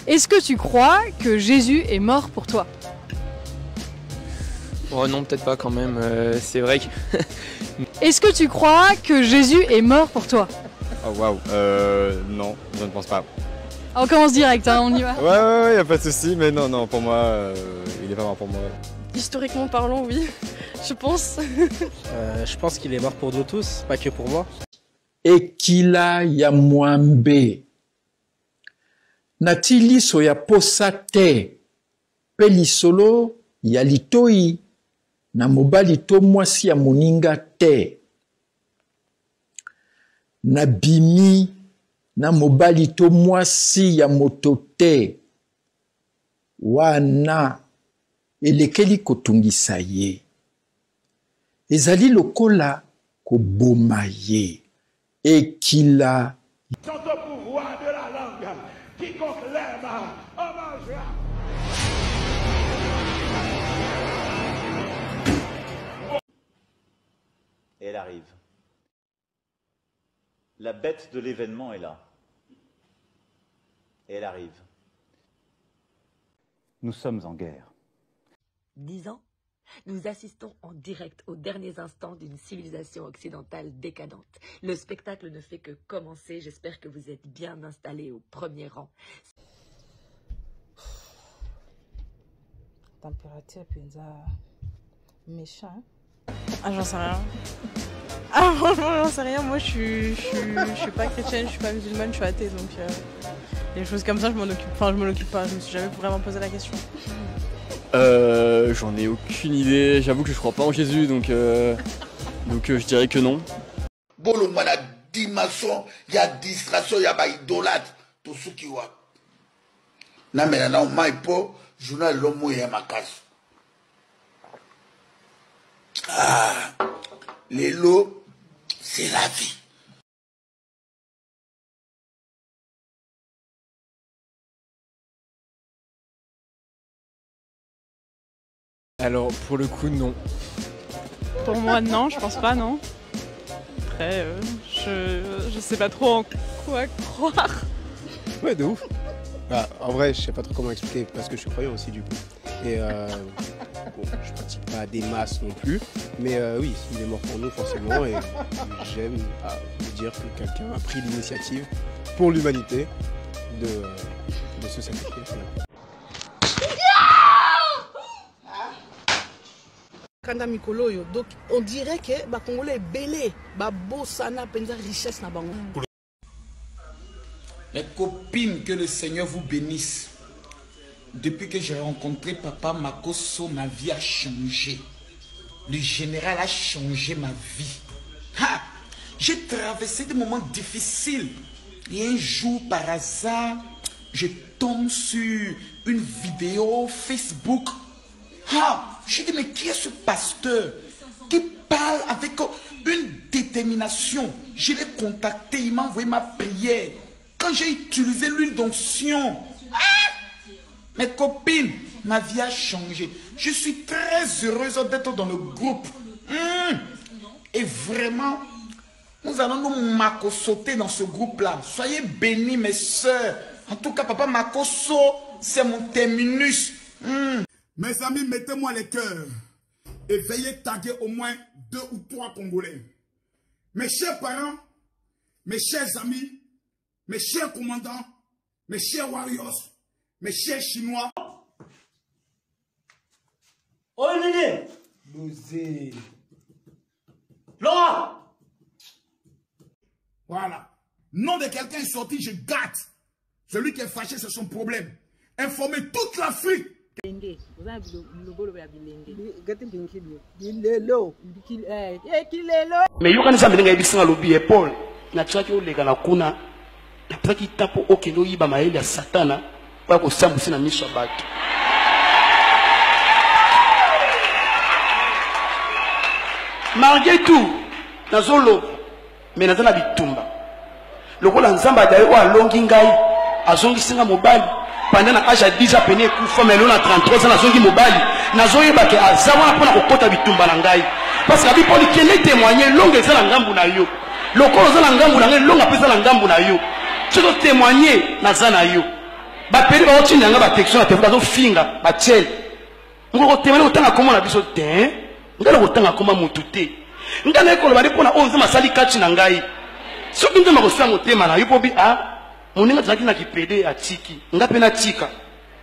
Est-ce que tu crois que Jésus est mort pour toi? Oh non, peut-être pas quand même, c'est vrai que... Est-ce que tu crois que Jésus est mort pour toi? Oh waouh, non, je ne pense pas. On commence direct, hein, on y va. Ouais, y a pas de souci, mais non, pour moi, il est pas mort pour moi. Historiquement parlant, oui, je pense. Je pense qu'il est mort pour nous tous, pas que pour moi. Ekila ya mwambe. Natili so ya posa te. Peli solo ya litoi. Na mobali to mwasi ya moninga te. Na bimi na mobali to mwasi ya moto te. Wana elekeli kotungisa ye. Ezali lokola koboma ye. Ekila. Quant au pouvoir de la langue, quiconque l'aime en mangera. Et elle arrive. La bête de l'événement est là. Et elle arrive. Nous sommes en guerre. 10 ans, nous assistons en direct aux derniers instants d'une civilisation occidentale décadente. Le spectacle ne fait que commencer. J'espère que vous êtes bien installés au premier rang. Température pizza méchant. Ah, j'en sais rien. Ah, franchement, j'en sais rien. Moi, je suis pas chrétienne, je suis pas musulmane, je suis athée, donc les choses comme ça, je m'en occupe. Enfin, je m'en occupe pas. Je me suis jamais vraiment posé la question. J'en ai aucune idée. J'avoue que je crois pas en Jésus, donc je dirais que non. Bolo mana dimension, il y a distraction, il y a idolâtre, tout ce qui va. Na mena on mai po, journal l'homme et ma casse. Ah, les lots, c'est la vie. Alors, pour le coup, non. Pour moi, non, je pense pas, non. Après, je sais pas trop en quoi croire. Ouais, de ouf. Bah, en vrai, je sais pas trop comment expliquer, parce que je suis croyant aussi, du coup. Et bon, je pratique pas des masses non plus, mais oui, il est mort pour nous, forcément, et j'aime vous dire que quelqu'un a pris l'initiative pour l'humanité de se sacrifier. Donc on dirait que les Congolais est belé, Bosana penza richesse na bango. Les copines, que le Seigneur vous bénisse. Depuis que j'ai rencontré Papa Makosso, ma vie a changé. Le général a changé ma vie. J'ai traversé des moments difficiles. Et un jour, par hasard, je tombe sur une vidéo Facebook. Je dis, mais qui est ce pasteur qui parle avec une détermination? Je l'ai contacté, il m'a envoyé ma prière. Quand j'ai utilisé l'huile d'onction, mes copines, ma vie a changé. Je suis très heureuse d'être dans le groupe. Et vraiment, nous allons nous Makosoter dans ce groupe-là. Soyez bénis, mes soeurs. En tout cas, Papa Makosso, c'est mon terminus. Mes amis, mettez-moi les cœurs et veillez taguer au moins 2 ou 3 Congolais. Mes chers parents, mes chers amis, mes chers commandants, mes chers warriors, mes chers Chinois. Oh Nini, Bosé. Laura. Voilà. Nom de quelqu'un est sorti, je gâte. Celui qui est fâché, c'est son problème. Informez toute l'Afrique. Mais yo kanisa mbenga ebisinga lobi Paul na tsaki olega na kuna na tsaki tapo okelo yiba maeli ya satana kwa kosambusa na miso bato. Malgré tout nazolo mais nazana bitumba lokola nzamba dayo alongi ngai azongi singa mobali pendant na âge à 10 ans pene kufa mais lona 33 ans nazongi mobali nazoyeba ke azawa pona kokota bitumba na ngai parce que bipoli kende témoigner longue za na ngambu na yo lokolo za na ngambu na ngai longa pesa na ngambu na yo tu dois témoigner na za na yo ba pene ba otini nga ba texture na téléphone zo finga ba tchel ngoko temele otanga koma na biso te ngala kotanga koma mutu te ngana ekolo bali pona onze masali kati na ngai soki nzamba kosala motema na yo po bi moninga tozalaki na kipede ya tiki nga mpe na tika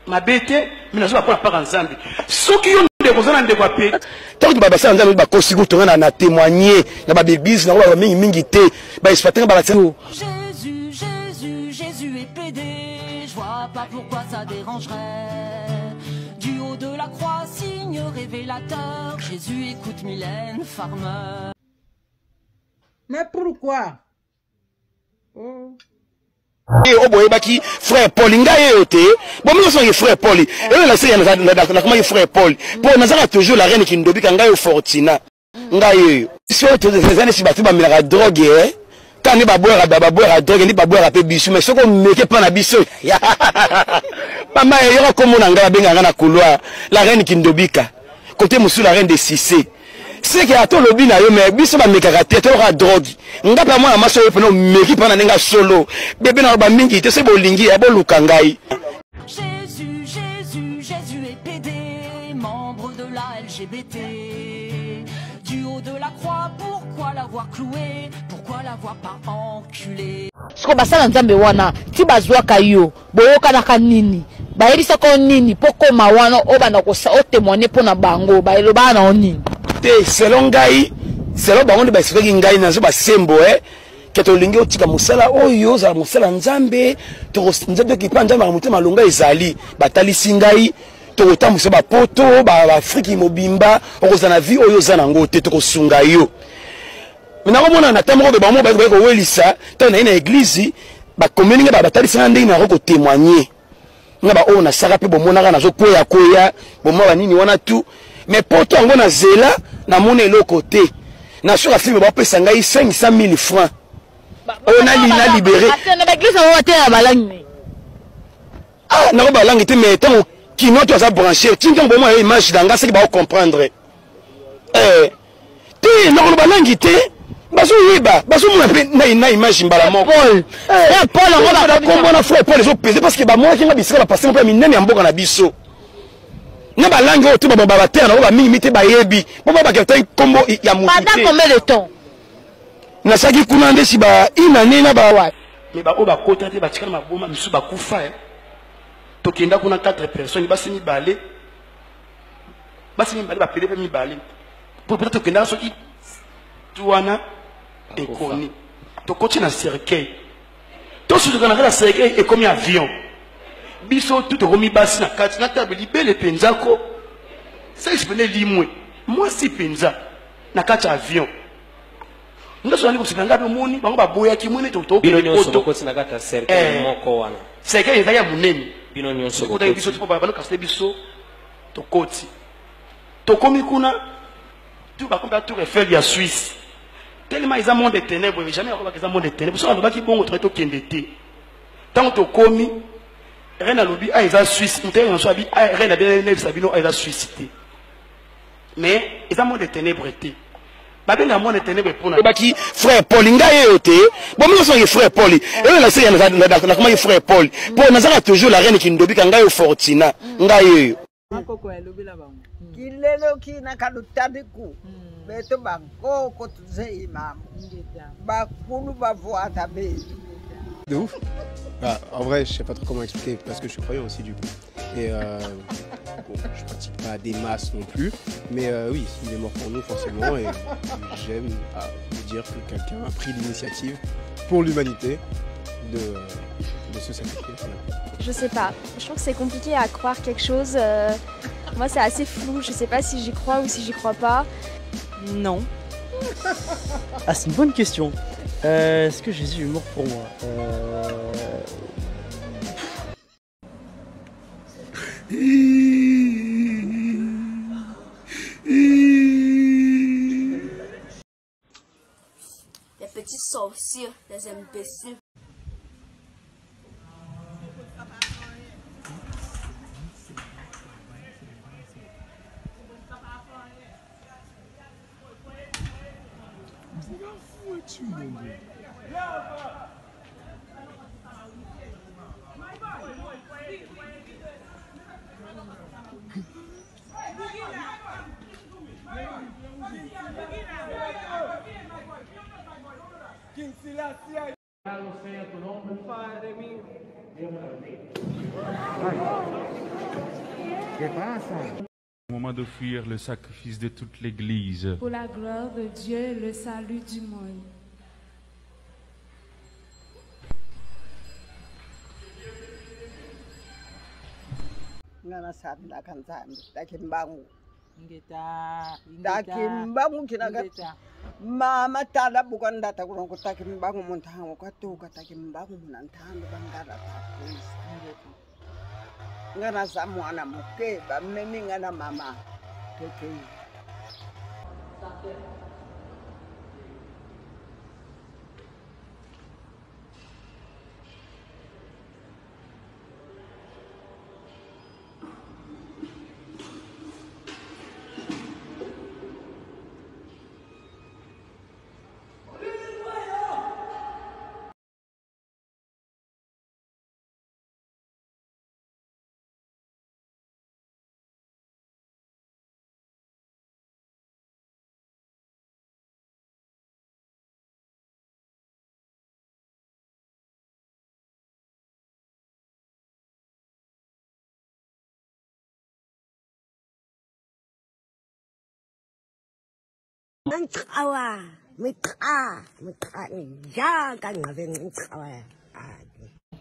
mabe te me nazoba mpona mpaka nzambe soki yo ndeko oza na ndeko ape ntango basala nzambe bakosi kutonga na témoigner na babebise nango baba mingimingi te baexploitenga balatia Jésus est pédé, je vois pas pourquoi ça dérangerait. Du haut de la croix, signe révélateur, Jésus écoute Mylène Farmer. Mais pourquoi? Et au bout baki frère Paul ngai yote bon moi son frère Paul et la série na comment frère Paul pour nazaka toujours la reine qui ndobika ngai au Fortina ngai si on te des années si batu ba mela drogue quand ni ba boire drogue ni ba boire pe bisu mais soko meke pa na biso mama yero comme on ngai benga na couloir la reine qui ndobika côté musu la reine de Cissé c'est que ato lobi na yo mais biso ba meka tete ora drogue nga pa mwana maso pe no meki pa na nenga solo bébé na ba mingi te se bolingi ya boluka ngai Jésus est pédé, membre de la LGBT. Du haut de la croix, pourquoi l'avoir cloué? Pourquoi l'avoir pas enculé? Siko basala nzambe wana ti bazwaka yo boyoka na kanini bayelisa ko nini poko mawana obana ko sa otémoigner pona bango bayeloba na onini te selon ngai selon bango ba sikoki ngai nazo ba sembo que to lingi otika musala oyo za musala nzambe to nzambe ki pa nzambe mutema longa ezali batalisi ngai to tambusa ba poto ba Afrique mobimba okozana vie oyo za nango te to kosunga yo mina komona na tambo ba mo ba ko welisa to na église ba communing ba batalisi ndenge na ko témoigner ngaba o na saka pe bomona kana zo koya bomwa ba nini wana tu mais poto ngo na zela na mona eloko te na sur la film ba pesa ngai 500 000 francs on a libéré na l'église on va te balangi na ko balangi te mais tant qui notre ça branché tinga bon moi image danga c'est ba comprendre te na ko balangi te baso yeba baso mo na image mbala moko Paul on va comprendre frère Paul les peser parce que ba moi qui nga bisika ba passer mo minene mboka na biso na balangi o tuba ba terre na ba mingi te ba yebi bo ba ka tan kombo ya mutu pendant combien de temps na saki kuna ndesi ba inane na ba wa mais ba o ba kota te ba tikana maboma misu ba kufa tokenda kuna 4 personnes basi ni balé ba pele pe mi balé pour peut-être tokenda soki tuana ekoni to koti na cercueil to su kana na cercueil et comme avion biso tout romi basi na kati na table libele penzako ça je venais limwe moi si penza na kati avion ndaso nani kusikanga be moni bango baboya ki mwene to bino nyonso koti na kati cercueil moko wana cercueil ezaya munene bino nyonso ko biso to ba bano kasle biso to koti to komi kuna tu ba komba tour Eiffel ya Suisse tellement ils ont monde de ténèbres jamais on va qu'ils ont monde de ténèbres so ba ki bongo to kendete tant to komi rien à lobby a ils Suisse intérêt en soit bi rien à bien ne sabino a ils Suisse mais ils ont monde de ténèbres té babenga monde de ténèbres pour na baki frère Paul ngai yote bon moi son frère Paul et la série na comment frère Paul pour nazaka toujours la reine qui ndobika ngai au Fortina ngai makoko ya lobi la bango kilelo kina kalutadiku beto bango ko tuze imam bakulu bavoata be de ouf. Bah, en vrai, je sais pas trop comment expliquer parce que je suis croyant aussi du coup. Et bon, je pratique pas des masses non plus, mais oui, il est mort pour nous forcément et j'aime me dire que quelqu'un a pris l'initiative pour l'humanité de se sacrifier. Je sais pas, je trouve que c'est compliqué à croire quelque chose. Moi c'est assez flou, je sais pas si j'y crois ou si j'y crois pas. Non. Ah, c'est une bonne question. Est-ce que Jésus est mort pour moi? Les petits sorciers, les imbéciles. Au moment d'offrir le sacrifice de toute l'Église. Pour la gloire de Dieu, le salut du monde. Ngana sabi lakanzambi takimbangu ngeta takimbangu kinaga mama tala bukan data kurang ko takimbangu muntango katuka takimbangu munantando bangara takuisa ngana samu ana muke ba memi ngana mama keke Mengkawa, jaga ngaveng mengkawa.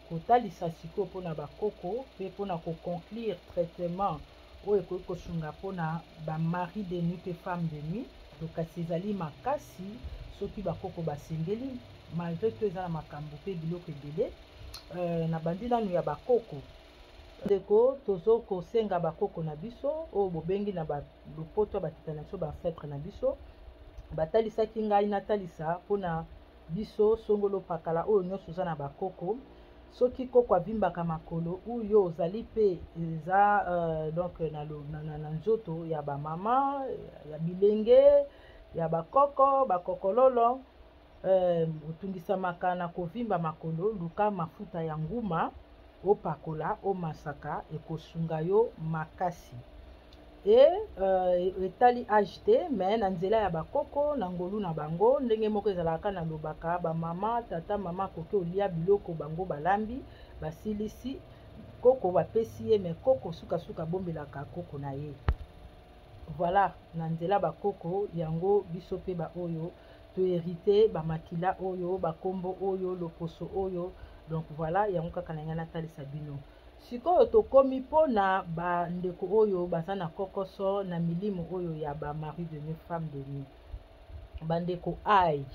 Kotalisa siko pona bakoko pe pona ko conclure traitement oyo ekoki kosunga pona ba mari de nuit pe femme de nuit donc ezali makasi soki bakoko basengeli malgré que eza na makambo pe biloko ebele na bandi nanu ya bakoko ndeko tozo kosenga bakoko na biso oyo bobengi na lopoto ya batata na biso baancetre na biso batalisaki ngai natalisa mpona biso songolo pakala oyo nyonso oza na bakoko soki koko avimbaka makolo oyo ozali pe eza donc na nzoto ya bamama ya bilenge ya bakoko bakokololo otungisamaka na kovimba makolo luka mafuta ya nguma opakola omasaka ekosunga yo makasi etali age te me na nzela ya bakoko na ngolu na bango ndenge moko ezalaka na lobaka bamama tata mama koki olia biloko bango balambi basilisi koko bapesi ye me koko sukasuka bombelaka koko na ye voilà na nzela bakoko yango biso pe baoyo toherite bamakila oyo bakombo oyo loposo oyo donc voilà yango kaka na ngai natalisa bino sikoyo tokomi mpona bandeko oyo baza na kokoso na milimo oyo ya bamari de nuit femme de nuit bandeko ai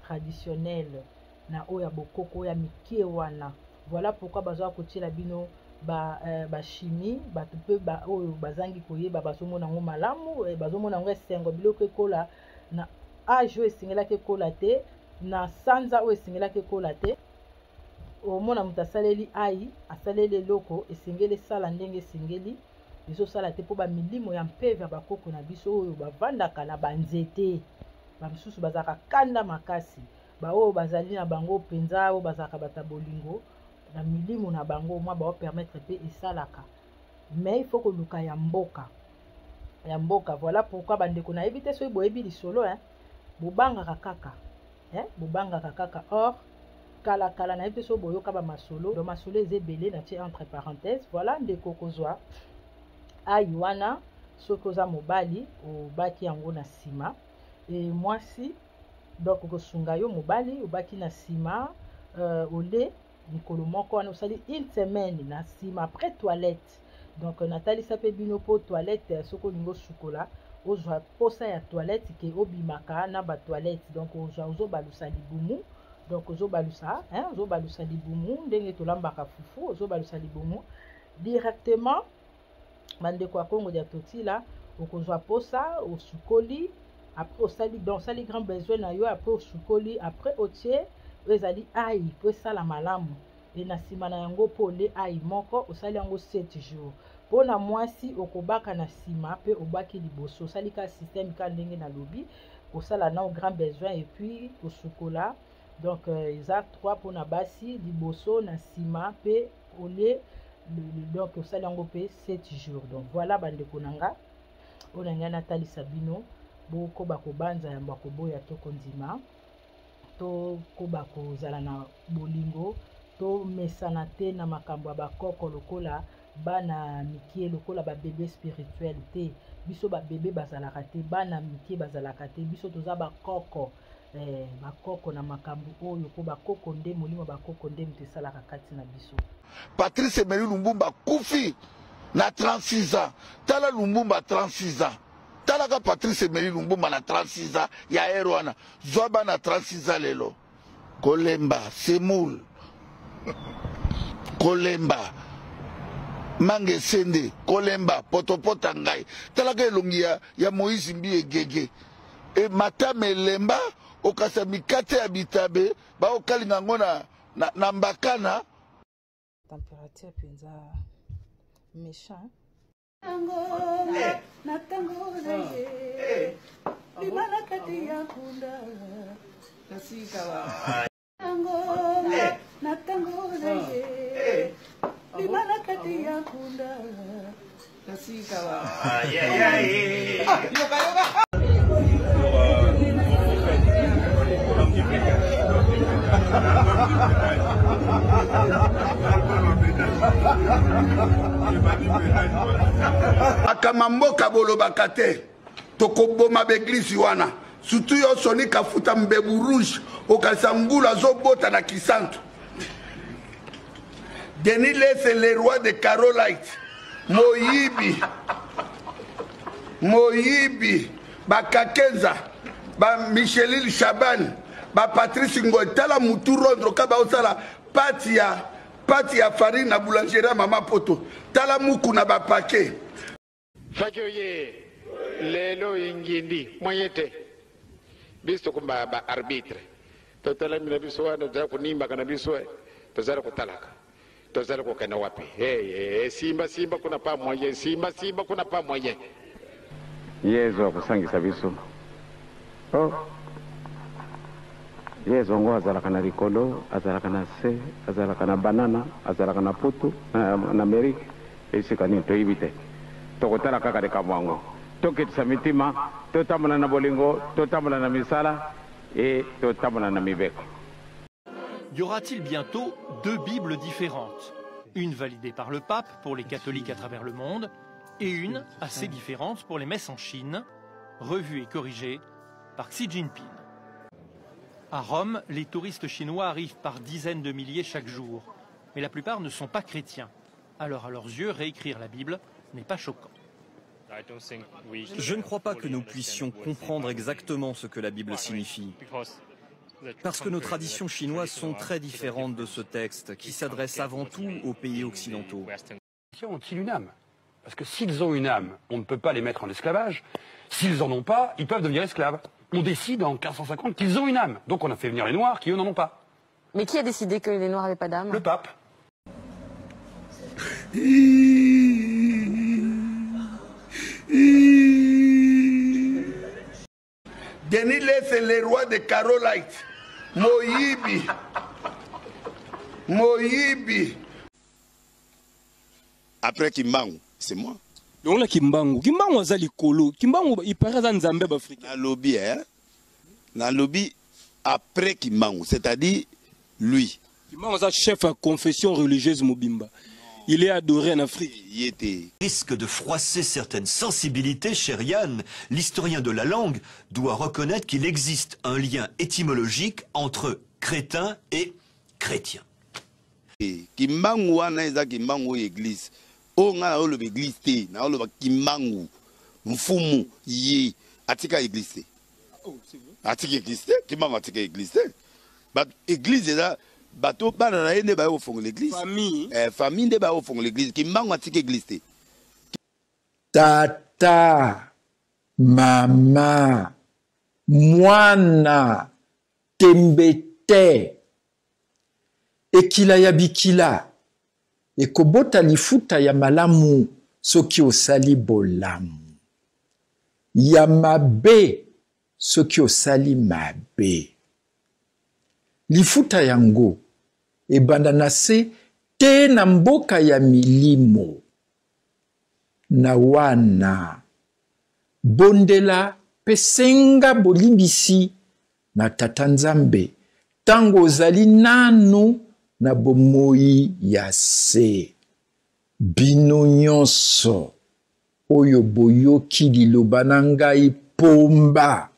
traditionnel na oyo ya bokoko oyo ya mike wana voilà pourquoi bazwa kotiela bino bachimie bato mpe oyo bazangi koyeba bazomona yango malamu bazomona yango esengo biloko ekola na age oyo esengelaki ekola te na sanza oyo esengelaki ekola te omona moto asaleli ai asaleli eloko esengeli esala ndenge esengeli ezosala te mpo bamilimo ya mpeve ya bakoko na biso oyo bavandaka na banzete bamisusu bazalaka kanda makasi baoyo bazali na bango mpenza oyo bazalaka bata bolingo na milimo na bango mwa baopermettre mpe esalaka mais il faut koluka ya mboka voilà pourquoi bandeko nayebi te soki boyebi lisolo bobangaka kaka or kala na yebi so boyoka ba masolo do masolo eze belé na tie entre parenthèses voilà ndeko kozwa ai wana soki oza mobali obaki yango na sima mwasi donc kosunga yo mobali obaki na sima ole mikolo moko wana osali une semaine na sima après toilette donc natalisa pe bino po toilette soki olingi osukola ozwa posa ya toilette ke obimaka na ba toilette donc ozobalusa libumu donc ozobalusa libumu ndenge tolambaka fufu ozobalusa libumu directement bandeko ya Congo dia totila okozwa posa osukoli après osali grand besoin na yo après osukoli après otie ezali ai po esala malamu na nsima na yango po ole ai moko osali yango 7 jours mpona mwasi okobaka na nsima mpe obaki liboso osali ka système ka ndenge na lobi osala nao grand besoin et puis osukola donc eza 3 mpona basi liboso na nsima mpe ole donc osali yango mpe 7 jours donc voilà bandeko na nga oyo na ngai natalisa bino bokoba kobanza yango ya koboya toko ndima tokoba kozala na bolingo tomesana te na makambo ya bakoko lokola bana mikie lokola babebe spirituel te biso babebe bazalaka te bana mikie bazalaka te biso toza bakoko bakoko na makambo oyo po bakoko nde molimo bakoko nde moto esalaka kati na biso. Patrice Emery Lumumba kufi na 36 ans tala Lumumba 36 ans talaka Patrice Emery Lumumba na 36 ans ya erwana zoba na 36 ans lelo Kolemba Semoul Kolemba Mange Sende Kolemba Potopota ngai talaka elongi ya Moïse Mbi Egege e matame lemba okasa mikate ya bitabe ba okalinga ngona na mbakana température penza méchant na tango na ye libala kati ya kunda nasikawa na tango na ye libala kati ya kunda nasikawa akamamboka bolobaka te tokoboma beglisi wana surtout yo soni kafuta mbebu rouge okalisa ngulu azobota na kisantu. Denis Lesse le roi de Carolite Moyibi bakakenza ba Michelil Chaban ba Patrice Ngoy tala mutu rondro kaba osala pati ya farine na boulangerie mama poto tala muku na ba paquet fajoye lelo ingindi moyete bisto kumba ba arbitre to tala mina biso wana za kunimba kana biso to zara kutalaka to zara ko kana wapi simba kuna pa moye simba kuna pa moye yezo kusangisa biso yezo ngo azalaka na likolo azalaka na se azalaka na banana azalaka na putu na Amerika esika ni toyibi te tokotala kaka de kamwango tokitisa mitima totambola na bolingo totambola na misala et totambola na mibeko. Y aura-t-il bientôt 2 Bibles différentes, une validée par le pape pour les catholiques à travers le monde et une assez différente pour les messes en Chine, revue et corrigée par Xi Jinping. À Rome, les touristes chinois arrivent par dizaines de milliers chaque jour, mais la plupart ne sont pas chrétiens. Alors à leurs yeux, réécrire la Bible n'est pas choquant. Je ne crois pas que nous puissions comprendre exactement ce que la Bible signifie, parce que nos traditions chinoises sont très différentes de ce texte, qui s'adresse avant tout aux pays occidentaux. Ont-ils une âme? Parce que s'ils ont une âme, on ne peut pas les mettre en esclavage. S'ils n'en ont pas, ils peuvent devenir esclaves. On décide en 1550 qu'ils ont une âme. Donc on a fait venir les Noirs qui, eux, n'en ont pas. Mais qui a décidé que les Noirs n'avaient pas d'âme? Le pape. Denis Lesse le roi de Carolite Moyibi. Après Kimbangu, c'est moi. Donc là Kimbangu azali kolo. Kimbangu il paraît dans Zambie africain. Na lobby après Kimbangu, c'est-à-dire lui. Kimbangu est chef à confession religieuse Mobimba. Il est adoré en Afrique. Risque de froisser certaines sensibilités, cher Yann, l'historien de la langue doit reconnaître qu'il existe un lien étymologique entre crétin et chrétien. Kimbangu wana eza Kimbangu église. O nga na lo église te, na lo Kimbangu. Mfumu ye atika église te. Oh, c'est vrai. Atika église te, Kimbangu atika église te. Ba église eza bato bana na yende ba au fond l'église. Famille. Famille de ba au fond l'église. Kimbangu atika église te. Tata, mama, mwana, tembete, ekila ya bikila, ekobota lifuta ya malamu, soki osali bolamu. Ya mabe, soki osali mabe. Lifuta yango, ebanda na se, te na mboka ya milimo. Na wana bondela pesenga bolimbisi na tata Nzambe tango ozali nanu na bomoi ya se. Bino nyonso oyo boyoki liloba na ngai pomba.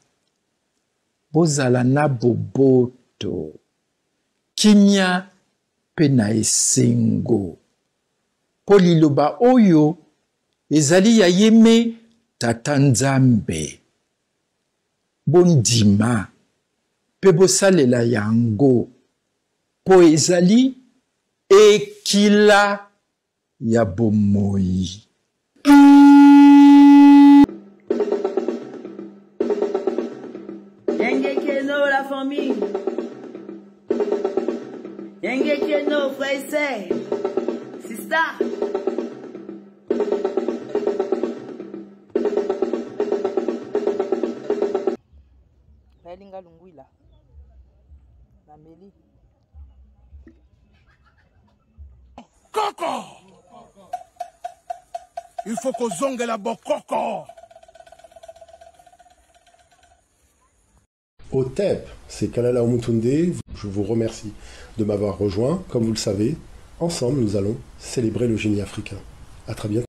Bozala na boboto. Kimia pe na esengo. Po liloba oyo ezali ya yeme tata Nzambe. Bondima pe bosalela yango po ezali ekila ya bomoi. Yenge Keno, la famille. Yenge Keno, frère et sœur. Sister. Balinga lungwila. Na meli. Coco! Il faut qu'on zongue la Coco! OTEP, c'est Kalala Omutunde. Je vous remercie de m'avoir rejoint. Comme vous le savez, ensemble, nous allons célébrer le génie africain. À très bientôt.